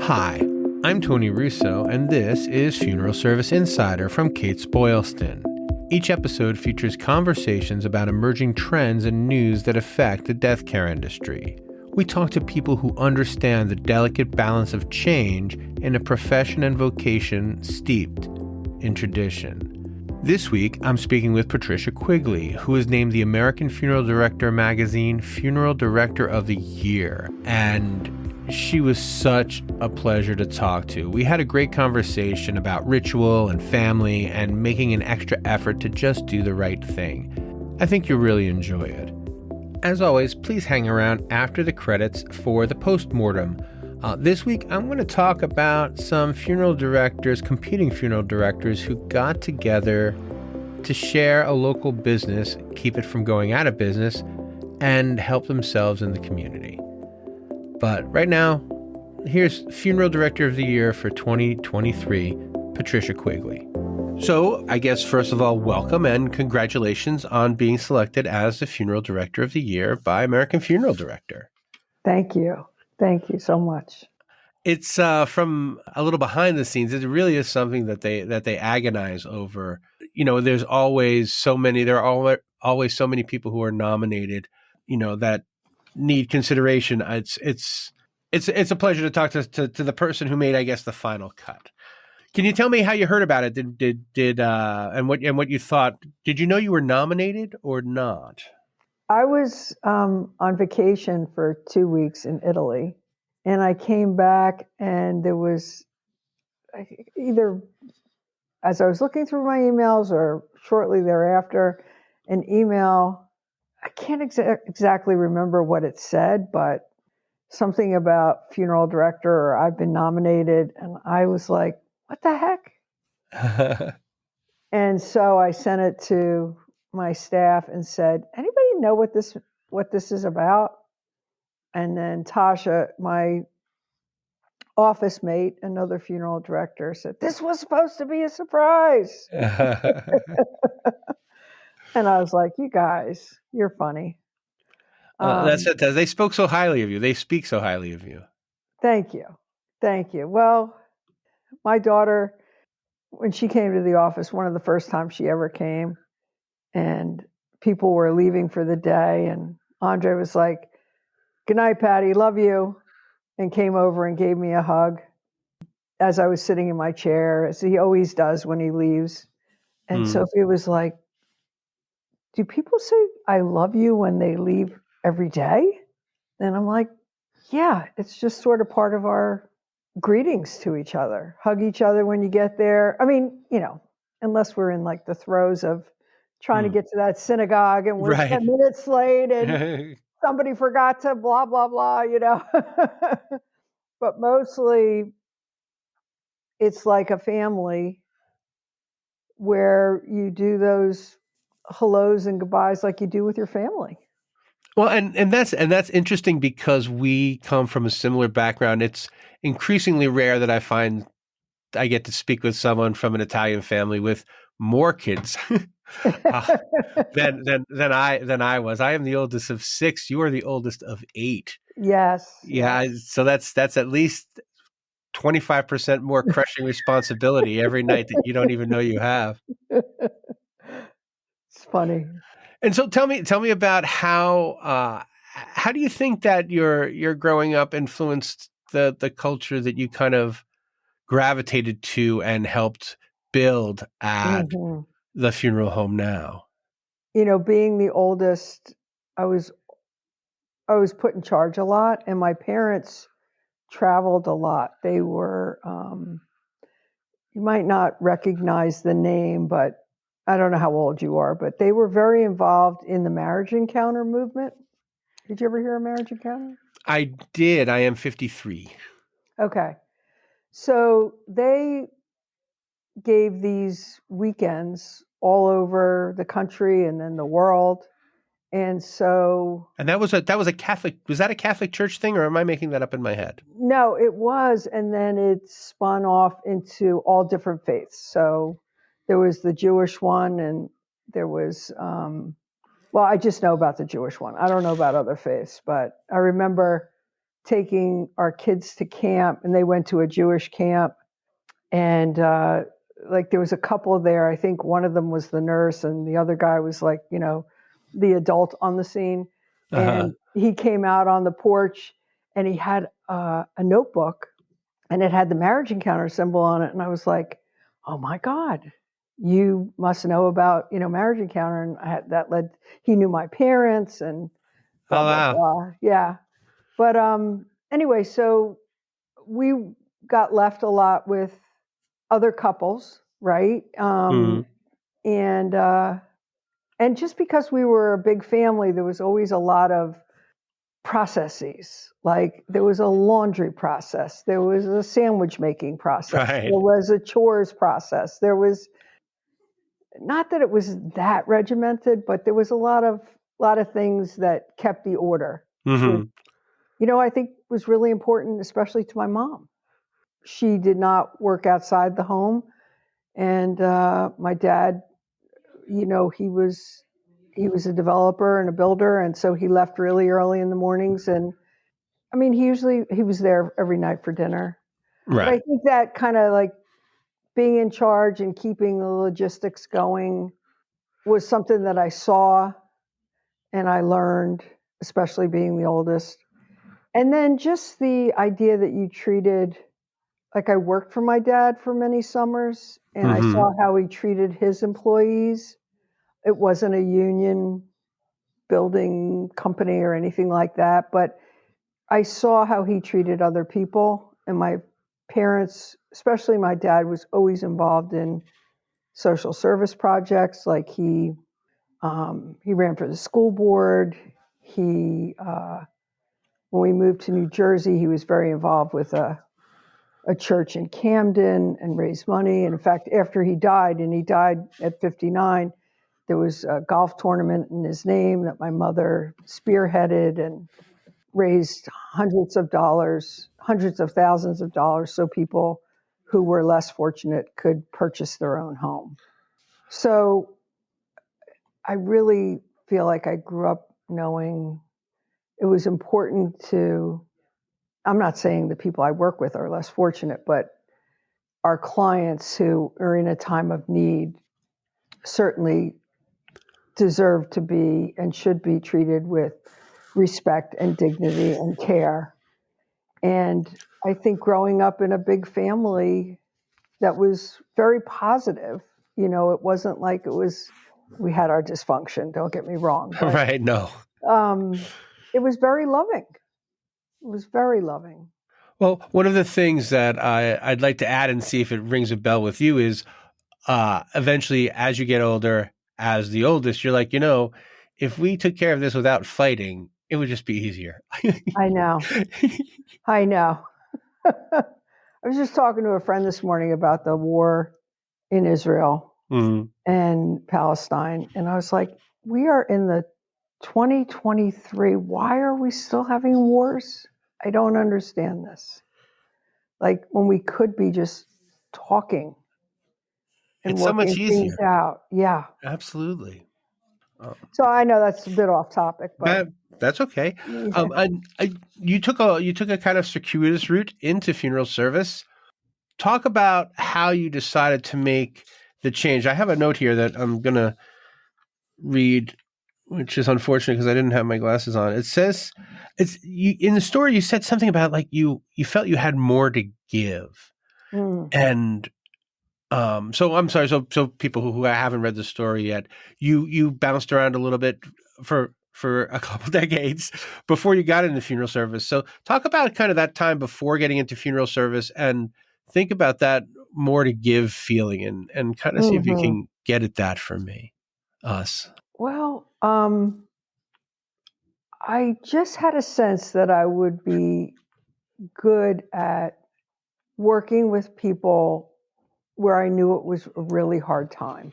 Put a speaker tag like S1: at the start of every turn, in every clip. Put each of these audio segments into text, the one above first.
S1: Hi, I'm Tony Russo, and this is Funeral Service Insider from Kates-Boylston. Each episode features conversations about emerging trends and news that affect the death care industry. We talk to people who understand the delicate balance of change in a profession and vocation steeped in tradition. This week, I'm speaking with Patricia Quigley, who is named the American Funeral Director magazine Funeral Director of the Year. And she was such a pleasure to talk to. We had a great conversation about ritual and family and making an extra effort to just do the right thing. I think you'll really enjoy it. As always, please hang around after the credits for the postmortem. This week, I'm going to talk about some funeral directors, competing funeral directors, who got together to share a local business, keep it from going out of business, and help themselves in the community. But right now, here's Funeral Director of the Year for 2023, Patricia Quigley. So I guess, first of all, welcome and congratulations on being selected as the Funeral Director of the Year by American Funeral Director.
S2: Thank you. Thank you so much.
S1: It's from a little behind the scenes. It really is something that they agonize over. You know, there are always so many people who are nominated, you know, that need consideration. It's a pleasure to talk to the person who made, I guess, the final cut. Can you tell me how you heard about it? And what you thought? Did you know you were nominated or not?
S2: I was on vacation for 2 weeks in Italy, and I came back, and there was either as I was looking through my emails or shortly thereafter, an email. I can't exactly remember what it said, but something about funeral director or I've been nominated. And I was like, what the heck? And so I sent it to my staff and said, anybody know what this is about? And then Tasha, my office mate, another funeral director, said, this was supposed to be a surprise. And I was like, you guys, you're funny.
S1: That's it. They spoke so highly of you. They speak so highly of you.
S2: Thank you. Thank you. Well, my daughter, when she came to the office, one of the first times she ever came, and people were leaving for the day, and Andre was like, good night, Patty, love you, and came over and gave me a hug as I was sitting in my chair, as he always does when he leaves. And Sophie was like, do people say I love you when they leave every day? And I'm like, yeah, it's just sort of part of our greetings to each other. Hug each other when you get there. I mean, you know, unless we're in like the throes of trying to get to that synagogue and we're 10 minutes late and somebody forgot to blah, blah, blah, you know. But mostly it's like a family where you do those hellos and goodbyes like you do with your family.
S1: Well, and that's interesting because we come from a similar background. It's increasingly rare that I get to speak with someone from an Italian family with more kids than I was. I am the oldest of 6. You are the oldest of 8.
S2: Yes.
S1: Yeah.
S2: Yes.
S1: So that's at least 25% more crushing responsibility every night that you don't even know you have.
S2: It's funny.
S1: And so tell me about how do you think that your growing up influenced the culture that you kind of gravitated to and helped build at the funeral home now?
S2: You know, being the oldest, I was put in charge a lot, and my parents traveled a lot. They were, you might not recognize the name, but I don't know how old you are, but they were very involved in the marriage encounter movement. Did you ever hear of marriage encounter?
S1: I did. I am 53.
S2: Okay. So they gave these weekends all over the country and then the world. And so,
S1: and that was a Catholic. Was that a Catholic church thing, or am I making that up in my head?
S2: No, it was, and then it spun off into all different faiths. So there was the Jewish one, and there was, well, I just know about the Jewish one. I don't know about other faiths, but I remember taking our kids to camp, and they went to a Jewish camp. And like there was a couple there. I think one of them was the nurse, and the other guy was like, the adult on the scene.
S1: Uh-huh.
S2: And he came out on the porch, and he had a notebook, and it had the marriage encounter symbol on it. And I was like, oh my God, you must know about, marriage encounter. And he knew my parents and blah,
S1: Oh,
S2: blah,
S1: wow.
S2: blah. Yeah. But anyway, so we got left a lot with other couples, right?
S1: Mhm.
S2: And just because we were a big family, there was always a lot of processes. Like there was a laundry process, there was a sandwich making process,
S1: Right.
S2: there was a chores process. There was, not that it was that regimented, but there was a lot of things that kept the order, which,
S1: Mhm.
S2: I think was really important, especially to my mom. She did not work outside the home, and my dad, he was a developer and a builder, and so he left really early in the mornings. And I mean, he was there every night for dinner. But I
S1: Right.
S2: think that kind of like being in charge and keeping the logistics going was something that I saw and I learned, especially being the oldest. And then just the idea that you treated, like I worked for my dad for many summers, and I
S1: Mhm.
S2: saw how he treated his employees. It wasn't a union building company or anything like that, but I saw how he treated other people. And my parents, especially my dad, was always involved in social service projects. Like he ran for the school board. When we moved to New Jersey, he was very involved with a church in Camden and raised money. And in fact, after he died, and he died at 59, there was a golf tournament in his name that my mother spearheaded and raised hundreds of thousands of dollars, so people who were less fortunate could purchase their own home. So I really feel like I grew up knowing it was important to, I'm not saying the people I work with are less fortunate, but our clients who are in a time of need certainly deserve to be and should be treated with respect and dignity and care. And I think growing up in a big family that was very positive, it wasn't like we had our dysfunction, don't get me wrong, but
S1: Right. No.
S2: um, it was very loving. It was very loving.
S1: Well, one of the things that I'd like to add and see if it rings a bell with you is eventually, as you get older, as the oldest, you're like, if we took care of this without fighting, it would just be easier.
S2: I know. I know. I was just talking to a friend this morning about the war in Israel
S1: Mhm.
S2: and Palestine. And I was like, we are in the 2023. Why are we still having wars? I don't understand this. Like when we could be just talking and
S1: It's so much
S2: working things
S1: easier.
S2: out. Yeah.
S1: Absolutely.
S2: So I know that's a bit off topic, but
S1: That that's okay.
S2: yeah.
S1: You took a kind of circuitous route into funeral service. Talk about how you decided to make the change. I have a note here that I'm gonna read, which is unfortunate because I didn't have my glasses on. It says, "It's you in the story. You said something about like you felt you had more to give,
S2: Mm.
S1: and so I'm sorry. So people who haven't read the story yet, you bounced around a little bit for a couple decades before you got into funeral service. So talk about kind of that time before getting into funeral service and think about that more to give feeling and kind of see if you
S2: Hmm.
S1: can get at that for me, us.
S2: Well, I just had a sense that I would be good at working with people where I knew it was a really hard time.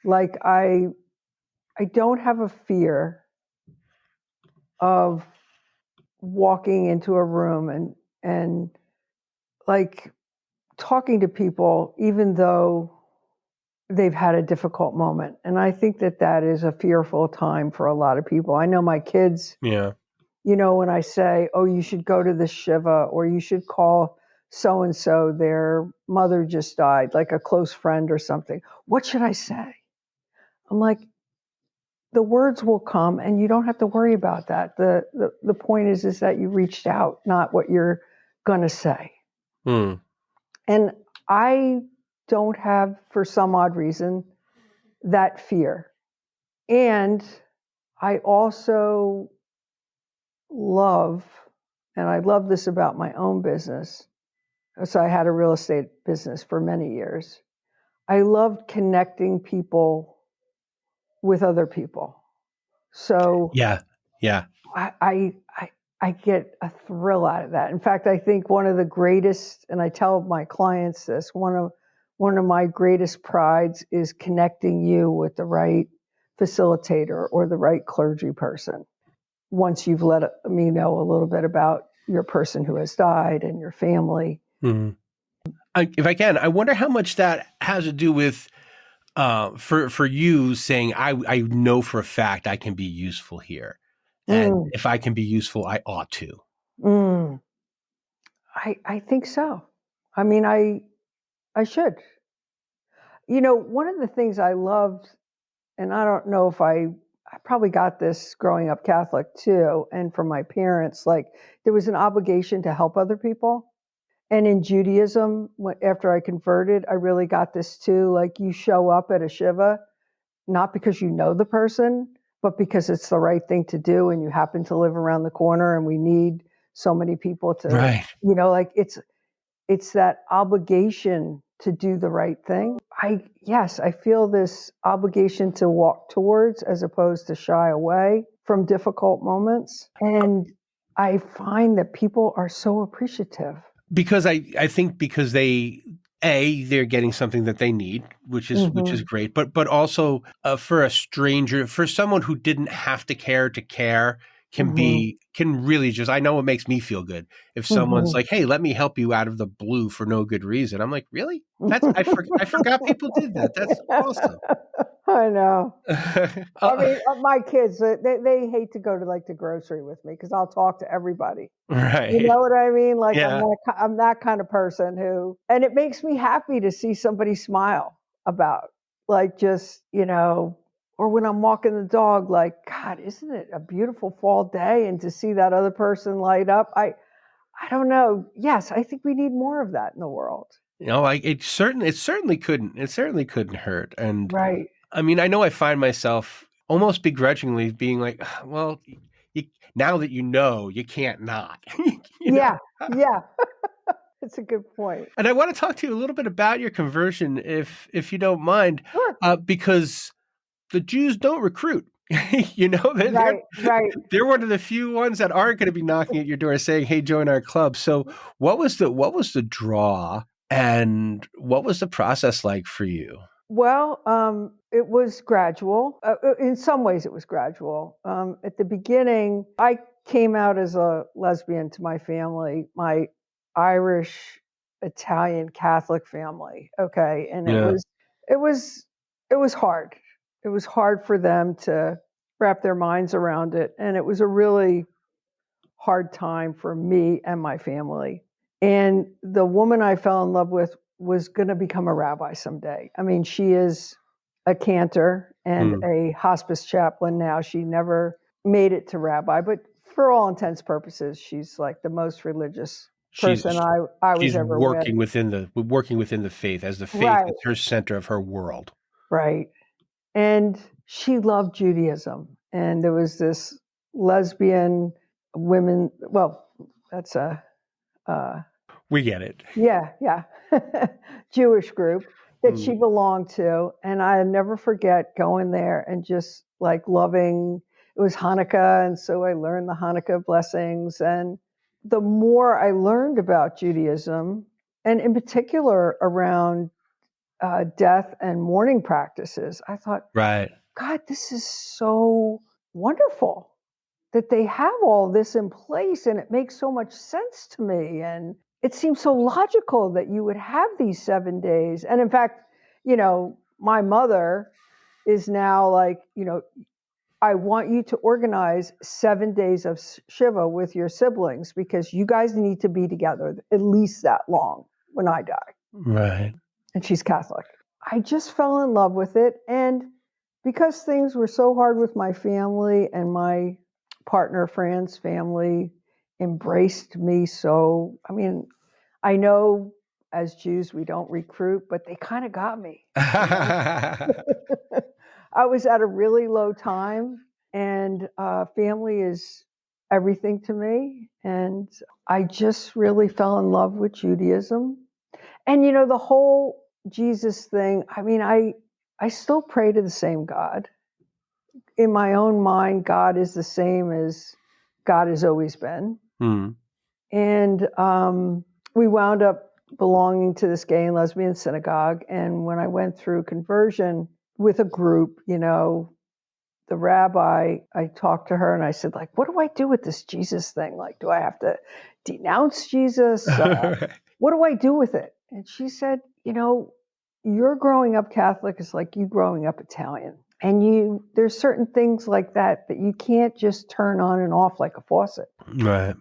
S2: Like I don't have a fear of walking into a room and like talking to people even though they've had a difficult moment. And I think that that is a fearful time for a lot of people. I know my kids
S1: Yeah.
S2: When I say, oh, you should go to the Shiva, or you should call so and so, their mother just died, like a close friend or something. What should I say? I'm like, the words will come and you don't have to worry about that. The point is that you reached out, not what you're going to say.
S1: Hmm.
S2: And I don't have, for some odd reason, that fear. And I also love, and I love this about my own business. So I had a real estate business for many years. I loved connecting people with other people. So
S1: Yeah.
S2: I get a thrill out of that. In fact, I think one of the greatest, and I tell my clients this, one of my greatest prides is connecting you with the right facilitator or the right clergy person. Once you've let me know a little bit about your person who has died and your family.
S1: Mm-hmm. If I can, I wonder how much that has to do with for you saying, I know for a fact I can be useful here. And
S2: Mm,
S1: if I can be useful, I ought to.
S2: mm, I think so. I mean, I should. One of the things I loved, and I don't know if I probably got this growing up Catholic too, and from my parents, like there was an obligation to help other people. And in Judaism, after I converted, I really got this too. Like you show up at a Shiva, not because you know the person, but because it's the right thing to do and you happen to live around the corner and we need so many people to,
S1: Right.
S2: like it's that obligation to do the right thing. I feel this obligation to walk towards as opposed to shy away from difficult moments. And I find that people are so appreciative.
S1: Because I think because they're getting something that they need, which is
S2: Mm-hmm.
S1: great, but also for a stranger, for someone who didn't have to care
S2: Mm-hmm.
S1: can really just, I know it makes me feel good if someone's
S2: Mm-hmm.
S1: like, hey, let me help you out of the blue for no good reason. I'm like, really? I forgot people did that. That's awesome.
S2: I know. I
S1: Uh,
S2: mean, my kids, they hate to go to like the grocery with me because I'll talk to everybody. You
S1: right.
S2: know what I mean? Like
S1: Yeah.
S2: I'm that kind of person who, and it makes me happy to see somebody smile about, like just, or when I'm walking the dog, like, God, isn't it a beautiful fall day? And to see that other person light up, I don't know. Yes, I think we need more of that in the world.
S1: Like it certainly couldn't hurt. And
S2: Right.
S1: I mean, I know I find myself almost begrudgingly being like, well, you, now that you can't not, you
S2: Yeah.
S1: know.
S2: Yeah. It's a good point.
S1: And I want to talk to you a little bit about your conversion, if you don't mind,
S2: Sure.
S1: because the Jews don't recruit. They're
S2: Right. Right.
S1: they're one of the few ones that aren't going to be knocking at your door saying, "Hey, join our club." So, what was the draw, and what was the process like for you?
S2: Well, it was gradual. In some ways, it was gradual. At the beginning, I came out as a lesbian to my family, my Irish, Italian Catholic family. Okay, and
S1: Yeah.
S2: it was, it was hard. It was hard for them to wrap their minds around it, and it was a really hard time for me and my family. And the woman I fell in love with was going to become a rabbi someday. I mean, she is a cantor and
S1: Hmm.
S2: a hospice chaplain now. She never made it to rabbi, but for all intents purposes, she's like the most religious
S1: She's
S2: person I was
S1: she's
S2: ever with.
S1: working within the faith, as the faith
S2: Right,
S1: is her center of her world.
S2: right. And she loved Judaism. And there was this lesbian women, well, that's a
S1: We get it.
S2: yeah, Jewish group that
S1: Hmm.
S2: she belonged to. And I never forget going there and just like loving, it was Hanukkah. And so I learned the Hanukkah blessings. And the more I learned about Judaism, and in particular around death and mourning practices, I thought,
S1: Right.
S2: God, this is so wonderful that they have all this in place and it makes so much sense to me. And it seems so logical that you would have these 7 days. And in fact, my mother is now like, I want you to organize 7 days of Shiva with your siblings because you guys need to be together at least that long when I die.
S1: Right.
S2: And she's Catholic. I just fell in love with it. And because things were so hard with my family and my partner, Fran's family embraced me. So, I mean, I know as Jews, we don't recruit, but they kind of got me. I was at a really low time, and family is everything to me. And I just really fell in love with Judaism. And, the whole Jesus thing, I mean, I still pray to the same God. In my own mind, God is the same as God has always been. And we wound up belonging to this gay and lesbian synagogue. And when I went through conversion with a group, the rabbi, I talked to her and I said, like, what do I do with this Jesus thing? Like, do I have to denounce Jesus? What do I do with it? And she said, you're growing up Catholic is like you growing up Italian. And there's certain things like that you can't just turn on and off like a faucet.
S1: Right.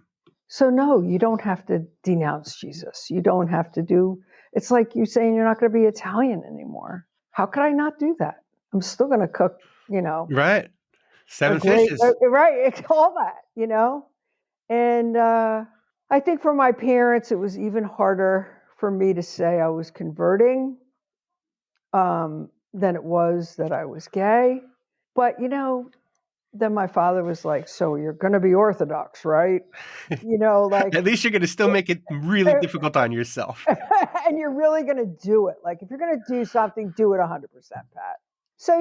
S2: So no, you don't have to denounce Jesus. You don't have to it's like you saying you're not going to be Italian anymore. How could I not do that? I'm still going to cook,
S1: Right. 7 fishes.
S2: Right. It's all that, And I think for my parents, it was even harder for me to say I was converting than it was that I was gay. But, then my father was like, so you're going to be Orthodox, right? Like.
S1: At least you're going to still make it really difficult on yourself.
S2: And you're really going to do it. Like, if you're going to do something, do it 100%, Pat. So,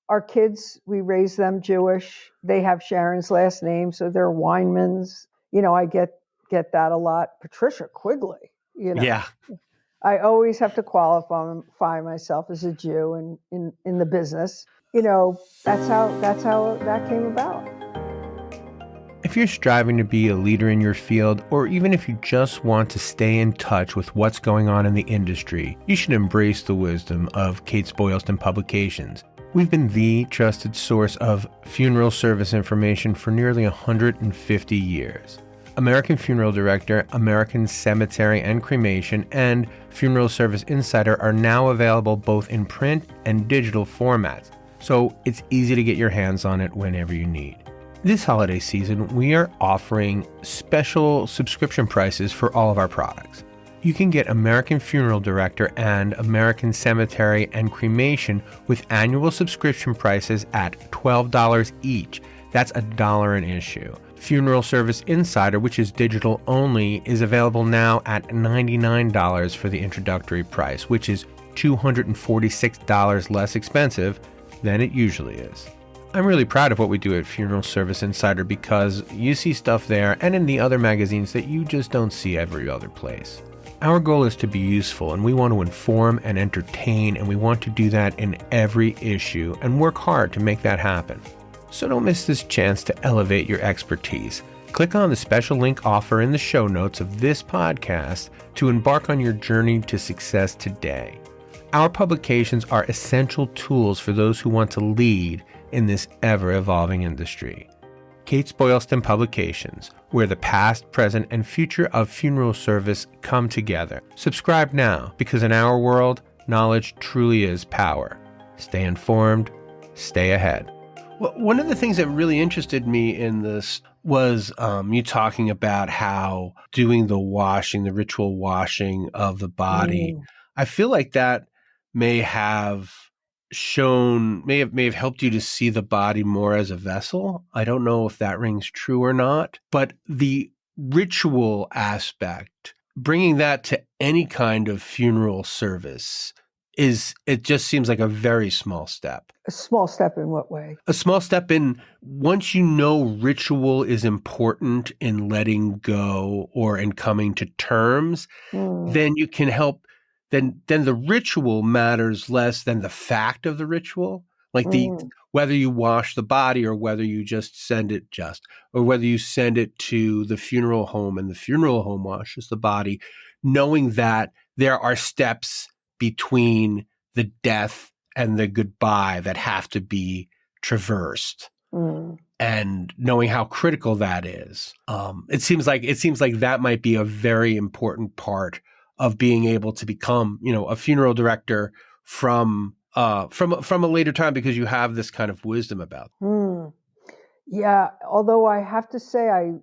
S2: our kids, we raise them Jewish. They have Sharon's last name, so they're Weinmans. I get that a lot. Patricia Quigley,
S1: Yeah.
S2: I always have to qualify myself as a Jew in the business. That's how that came about.
S1: If you're striving to be a leader in your field, or even if you just want to stay in touch with what's going on in the industry, you should embrace the wisdom of Kates-Boylston Publications. We've been the trusted source of funeral service information for nearly 150 years. American Funeral Director, American Cemetery and Cremation, and Funeral Service Insider are now available both in print and digital formats, so it's easy to get your hands on it whenever you need. This holiday season, we are offering special subscription prices for all of our products. You can get American Funeral Director and American Cemetery and Cremation with annual subscription prices at $12 each. That's $1 an issue. Funeral Service Insider, which is digital only, is available now at $99 for the introductory price, which is $246 less expensive than it usually is. I'm really proud of what we do at Funeral Service Insider because you see stuff there and in the other magazines that you just don't see every other place. Our goal is to be useful, and we want to inform and entertain, and we want to do that in every issue and work hard to make that happen. So don't miss this chance to elevate your expertise. Click on the special link offer in the show notes of this podcast to embark on your journey to success today. Our publications are essential tools for those who want to lead in this ever-evolving industry. Kates-Boylston Publications, where the past, present, and future of funeral service come together. Subscribe now, because in our world, knowledge truly is power. Stay informed, stay ahead. Well, one of the things that really interested me in this was you talking about how doing the washing, the ritual washing of the body. I feel like that may have helped you to see the body more as a vessel. I don't know if that rings true or not, but the ritual aspect, bringing that to any kind of funeral service it just seems like a very small step.
S2: A small step in what way?
S1: A small step in, once you know ritual is important in letting go or in coming to terms, then you can help. Then the ritual matters less than the fact of the ritual. Like whether you wash the body or whether you just send it or whether you send it to the funeral home and the funeral home washes the body, knowing that there are steps between the death and the goodbye that have to be traversed.
S2: Mm.
S1: And knowing how critical that is, it seems like that might be a very important part of being able to become, a funeral director from a later time, because you have this kind of wisdom about.
S2: Mm. Yeah, although I have to say I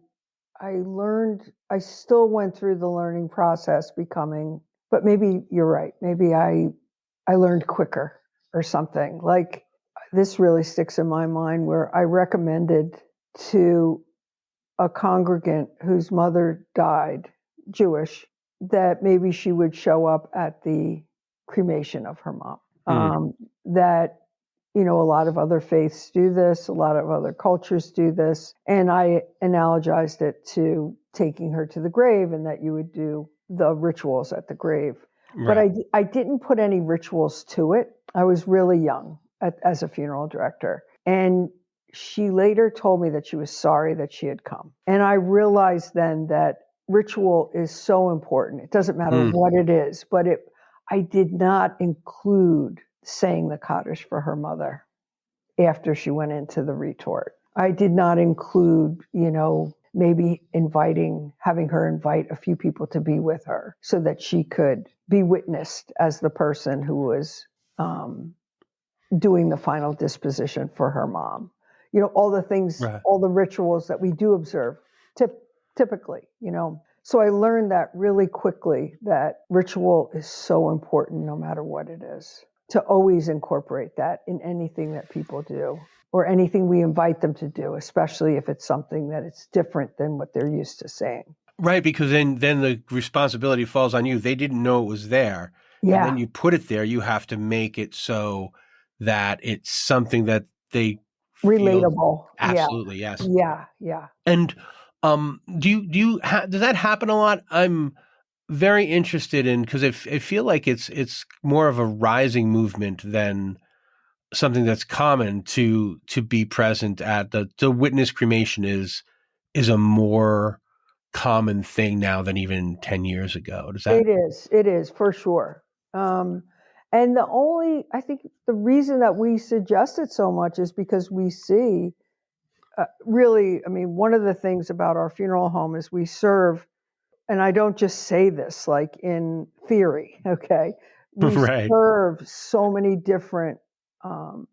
S2: still went through the learning process becoming, but maybe you're right. Maybe I learned quicker or something. Like this really sticks in my mind where I recommended to a congregant whose mother died, Jewish, that maybe she would show up at the cremation of her mom. That a lot of other faiths do this, a lot of other cultures do this. And I analogized it to taking her to the grave and that you would do the rituals at the grave. But
S1: Right.
S2: I didn't put any rituals to it. I was really young as a funeral director. And she later told me that she was sorry that she had come. And I realized then that ritual is so important. It doesn't matter what it is, but I did not include saying the Kaddish for her mother after she went into the retort. I did not include, maybe having her invite a few people to be with her so that she could be witnessed as the person who was doing the final disposition for her mom. All the things,
S1: Right.
S2: all the rituals that we do observe typically, So I learned that really quickly, that ritual is so important no matter what it is, to always incorporate that in anything that people do or anything we invite them to do, especially if it's something that it's different than what they're used to saying.
S1: Right, because then the responsibility falls on you. They didn't know it was there. And then
S2: Yeah.
S1: you put it there. You have to make it so that it's something that they feel.
S2: Relatable. Yeah.
S1: Absolutely, yes.
S2: Yeah. Yeah.
S1: And does that happen a lot? I'm very interested in, because I feel like it's more of a rising movement than something that's common to be present at the witness cremation is a more common thing now than even 10 years ago. Does that?
S2: It is for sure. And I think the reason that we suggest it so much is because we see really, I mean, one of the things about our funeral home is we serve, and I don't just say this like in theory, okay? We
S1: Right.
S2: serve so many different um,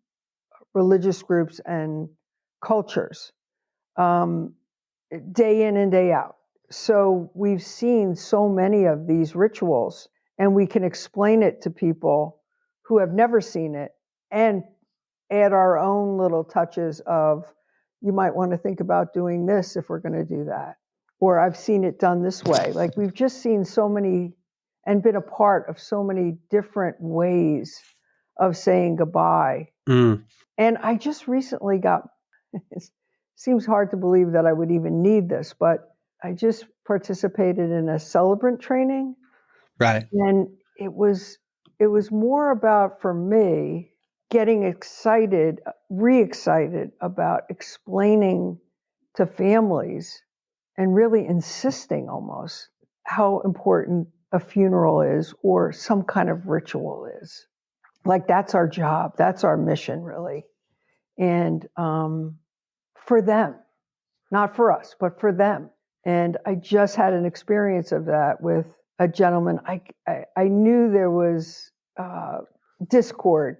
S2: religious groups and cultures, um, day in and day out. So we've seen so many of these rituals, and we can explain it to people who have never seen it and add our own little touches of, you might want to think about doing this if we're going to do that. Or I've seen it done this way. Like we've just seen so many and been a part of so many different ways of saying goodbye.
S1: Mm,
S2: And I just recently it seems hard to believe that I would even need this, but I just participated in a celebrant training.
S1: right.
S2: And it was more about, for me, getting excited, re-excited about explaining to families and really insisting almost how important a funeral is or some kind of ritual is. Like that's our job, that's our mission, really. And for them, not for us, but for them. And I just had an experience of that with a gentleman. I knew there was discord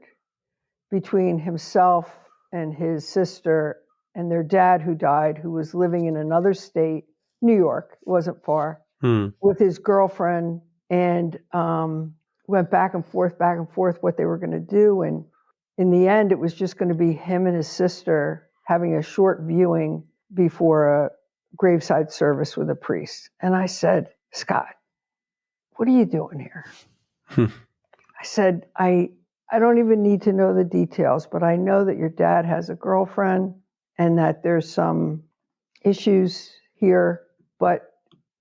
S2: between himself and his sister and their dad, who died, who was living in another state, New York, wasn't far, with his girlfriend, and went back and forth what they were going to do. And in the end, it was just going to be him and his sister having a short viewing before a graveside service with a priest. And I said, Scott, what are you doing here? I said, I don't even need to know the details, but I know that your dad has a girlfriend and that there's some issues here, but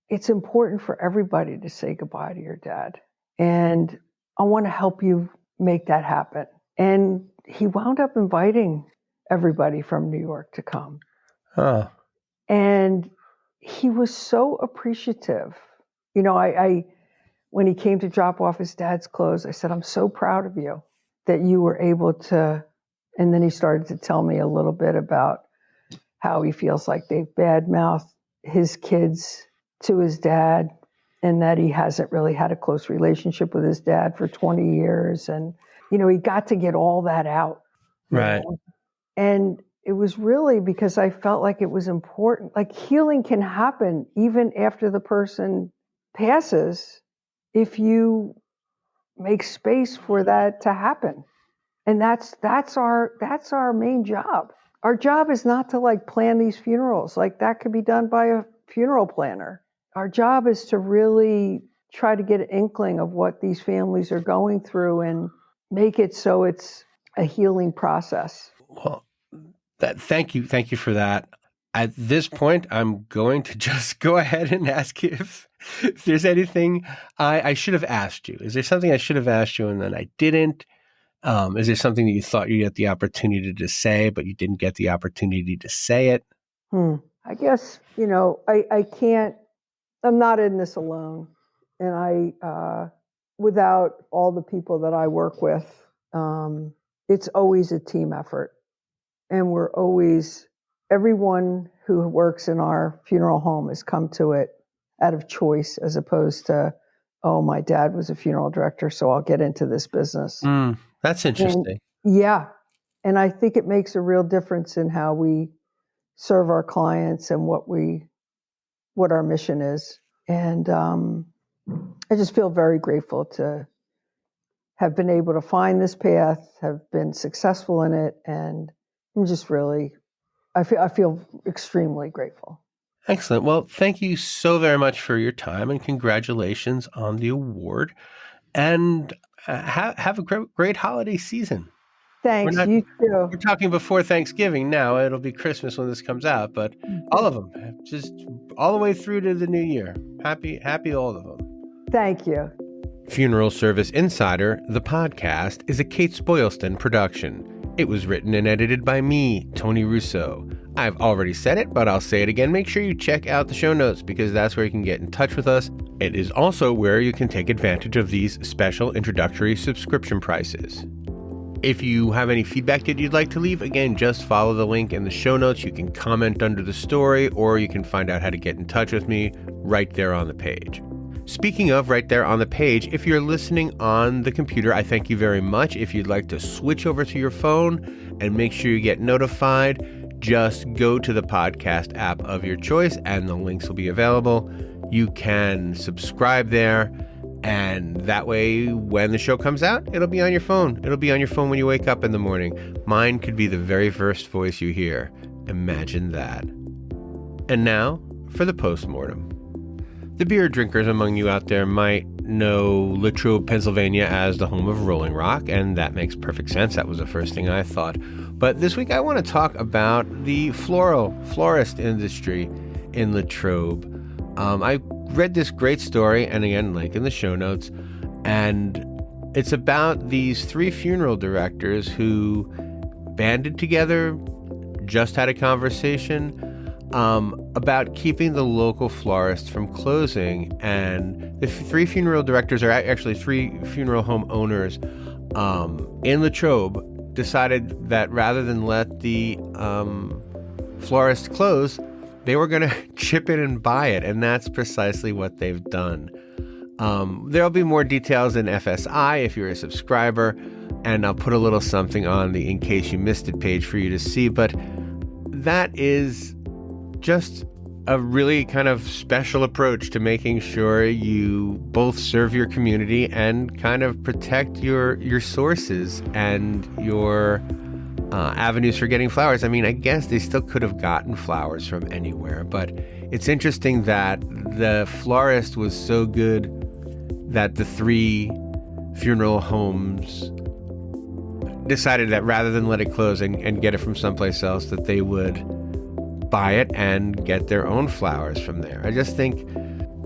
S2: it's important for everybody to say goodbye to your dad. And I want to help you make that happen. And he wound up inviting everybody from New York to come.
S1: Oh.
S2: And he was so appreciative. I when he came to drop off his dad's clothes, I said, I'm so proud of you. that you were able to, and then he started to tell me a little bit about how he feels like they've badmouthed his kids to his dad, and that he hasn't really had a close relationship with his dad for 20 years. And, he got to get all that out.
S1: Right.
S2: And it was really because I felt like it was important. Like, healing can happen even after the person passes if you make space for that to happen. And that's our main job. Our job is not to plan these funerals. That could be done by a funeral planner. Our job is to really try to get an inkling of what these families are going through and make it so it's a healing process.
S1: Well, thank you for that. At this point, I'm going to just go ahead and ask you if there's anything I should have asked you. Is there something I should have asked you and then I didn't? Is there something that you thought you get the opportunity to say, but you didn't get the opportunity to say it?
S2: I guess, I can't, I'm not in this alone. And without all the people that I work with, it's always a team effort. And everyone who works in our funeral home has come to it out of choice, as opposed to, oh, my dad was a funeral director, so I'll get into this business.
S1: That's interesting.
S2: And I think it makes a real difference in how we serve our clients and what our mission is. And I just feel very grateful to have been able to find this path, have been successful in it, and I'm just really, I feel extremely grateful.
S1: Excellent. Well, thank you so very much for your time, and congratulations on the award. And have a great holiday season.
S2: Thanks, you too.
S1: We're talking before Thanksgiving now. It'll be Christmas when this comes out, but all of them, just all the way through to the new year. Happy all of them.
S2: Thank you.
S1: Funeral Service Insider, the podcast, is a Kates-Boylston production. It was written and edited by me, Tony Russo. I've already said it, but I'll say it again. Make sure you check out the show notes because that's where you can get in touch with us. It is also where you can take advantage of these special introductory subscription prices. If you have any feedback that you'd like to leave, again, just follow the link in the show notes. You can comment under the story, or you can find out how to get in touch with me right there on the page. Speaking of right there on the page, if you're listening on the computer, I thank you very much. If you'd like to switch over to your phone and make sure you get notified, just go to the podcast app of your choice and the links will be available. You can subscribe there, and that way when the show comes out, it'll be on your phone. It'll be on your phone when you wake up in the morning. Mine could be the very first voice you hear. Imagine that. And now for the postmortem. The beer drinkers among you out there might know Latrobe, Pennsylvania as the home of Rolling Rock, and that makes perfect sense. That was the first thing I thought. But this week I want to talk about the florist industry in Latrobe. I read this great story, and again, link in the show notes, and it's about these 3 funeral directors who banded together, just had a conversation about keeping the local florist from closing. And the 3 funeral directors are actually 3 funeral home owners in Latrobe decided that rather than let the florist close, they were going to chip in and buy it. And that's precisely what they've done. There'll be more details in FSI if you're a subscriber, and I'll put a little something on the In Case You Missed It page for you to see. But that is just a really kind of special approach to making sure you both serve your community and kind of protect your sources and your avenues for getting flowers. I mean, I guess they still could have gotten flowers from anywhere, but it's interesting that the florist was so good that the 3 funeral homes decided that rather than let it close and get it from someplace else, that they would buy it and get their own flowers from there. I just think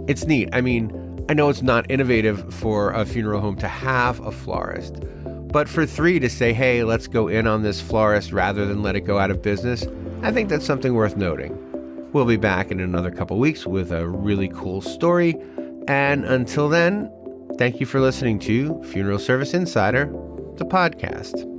S1: it's neat. I mean, I know it's not innovative for a funeral home to have a florist, but for 3 to say, hey, let's go in on this florist rather than let it go out of business, I think that's something worth noting. We'll be back in another couple weeks with a really cool story. And until then, thank you for listening to Funeral Service Insider. It's a podcast.